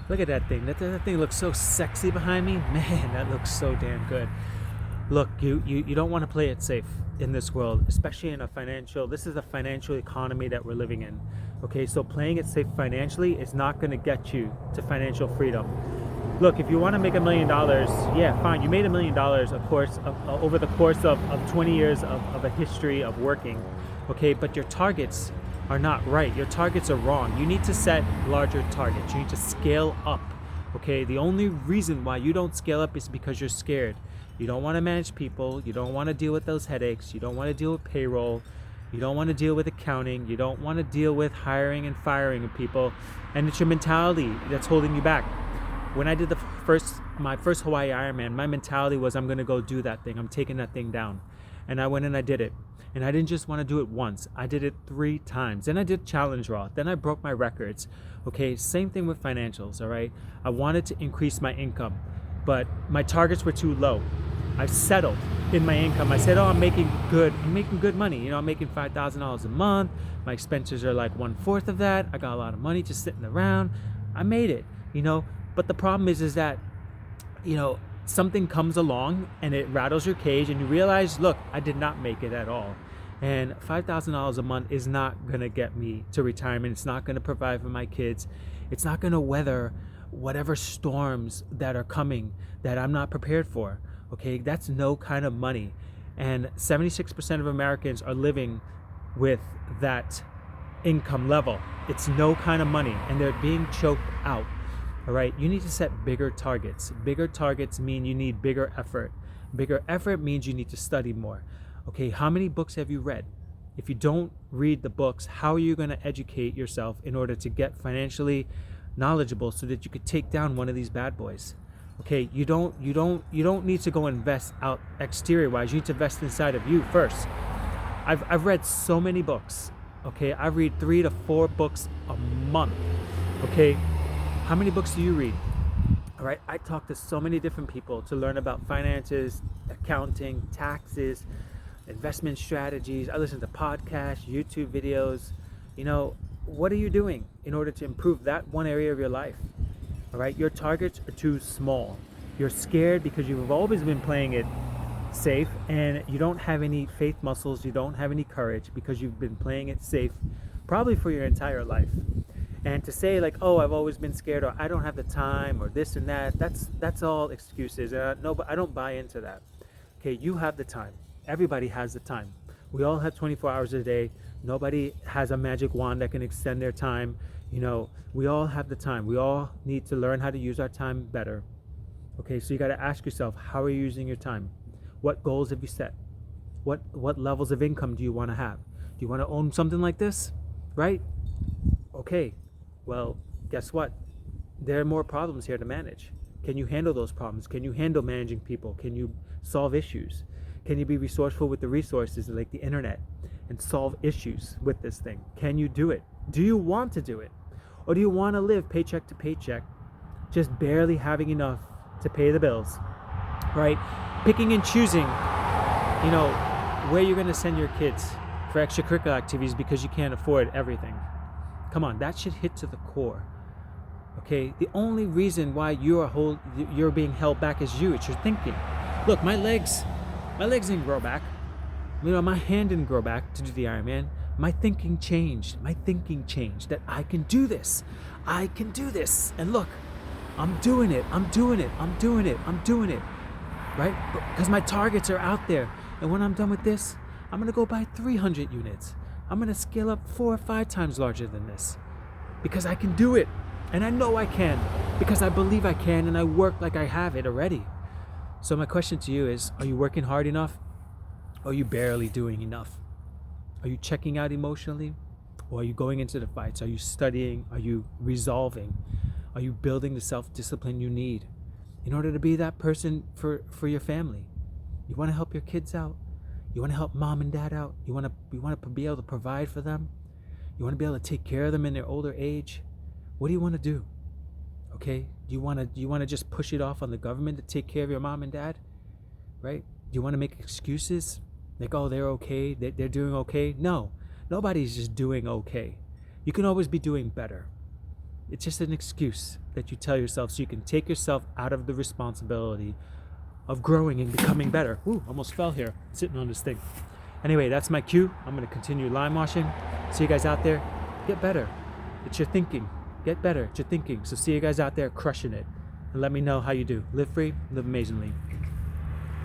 Look at that thing. That thing looks so sexy behind me. Man, that looks so damn good. Look, you don't want to play it safe in this world, especially in a financial, this is a financial economy that we're living in. Okay, so playing it safe financially is not going to get you to financial freedom. Look, if you want to make $1 million, yeah, fine. You made $1 million, of course, over the course of 20 years of a history of working. Okay, but your targets are not right. Your targets are wrong. You need to set larger targets. You need to scale up. Okay, the only reason why you don't scale up is because you're scared. You don't want to manage people. You don't want to deal with those headaches. You don't want to deal with payroll. You don't want to deal with accounting. You don't want to deal with hiring and firing of people. And it's your mentality that's holding you back. When I did my first Hawaii Ironman, my mentality was, I'm going to go do that thing. I'm taking that thing down. And I went and I did it. And I didn't just want to do it once. I did it 3 times. Then I did Challenge Raw. Then I broke my records. Okay, same thing with financials, all right? I wanted to increase my income, but my targets were too low. I settled in my income. I said, I'm making good money. You know, I'm making $5,000 a month. My expenses are like 1/4 of that. I got a lot of money just sitting around. I made it, you know? But the problem is that, you know, something comes along and it rattles your cage and you realize, look, I did not make it at all. And $5,000 a month is not going to get me to retirement. It's not going to provide for my kids. It's not going to weather whatever storms that are coming that I'm not prepared for. Okay, that's no kind of money. And 76% of Americans are living with that income level. It's no kind of money and they're being choked out. All right, you need to set bigger targets. Bigger targets mean you need bigger effort. Bigger effort means you need to study more. Okay, how many books have you read? If you don't read the books, how are you going to educate yourself in order to get financially knowledgeable so that you could take down one of these bad boys? Okay, you don't need to go invest out exterior wise. You need to invest inside of you first. I've read so many books. Okay, I read 3 to 4 books a month. Okay, how many books do you read? All right, I talk to so many different people to learn about finances, accounting, taxes, investment strategies. I listen to podcasts, YouTube videos. You know, what are you doing in order to improve that one area of your life? All right, your targets are too small. You're scared because you've always been playing it safe and you don't have any faith muscles. You don't have any courage because you've been playing it safe probably for your entire life. And to say like, oh, I've always been scared, or I don't have the time, or this and that, that's all excuses. No, but I don't buy into that. Okay, you have the time. Everybody has the time. We all have 24 hours a day. Nobody has a magic wand that can extend their time. You know, we all have the time. We all need to learn how to use our time better. Okay, so you got to ask yourself, how are you using your time? What goals have you set? What levels of income do you want to have? Do you want to own something like this? Right? Okay. Well, guess what? There are more problems here to manage. Can you handle those problems? Can you handle managing people? Can you solve issues? Can you be resourceful with the resources like the internet and solve issues with this thing? Can you do it? Do you want to do it? Or do you want to live paycheck to paycheck, just barely having enough to pay the bills, right? Picking and choosing, you know, where you're going to send your kids for extracurricular activities because you can't afford everything. Come on, that should hit to the core. Okay, the only reason why you're being held back is you. It's your thinking. Look, my legs didn't grow back. You know, my hand didn't grow back to do the Ironman. My thinking changed. That I can do this. I can do this. And look, I'm doing it. Right? Because my targets are out there. And when I'm done with this, I'm going to go buy 300 units. I'm going to scale up 4 or 5 times larger than this. Because I can do it. And I know I can. Because I believe I can and I work like I have it already. So my question to you is, are you working hard enough? Or are you barely doing enough? Are you checking out emotionally? Or are you going into the fights? Are you studying? Are you resolving? Are you building the self-discipline you need in order to be that person for your family? You want to help your kids out? You want to help mom and dad out? You want to be able to provide for them? You want to be able to take care of them in their older age? What do you want to do? Okay? Do you want to just push it off on the government to take care of your mom and dad? Right? Do you want to make excuses? Like, oh, they're okay. They're doing okay. No, nobody's just doing okay. You can always be doing better. It's just an excuse that you tell yourself so you can take yourself out of the responsibility of growing and becoming better. Ooh, almost fell here, sitting on this thing. Anyway, that's my cue. I'm gonna continue line washing. See you guys out there. Get better. It's your thinking. Get better. It's your thinking. So see you guys out there crushing it. And let me know how you do. Live free, live amazingly.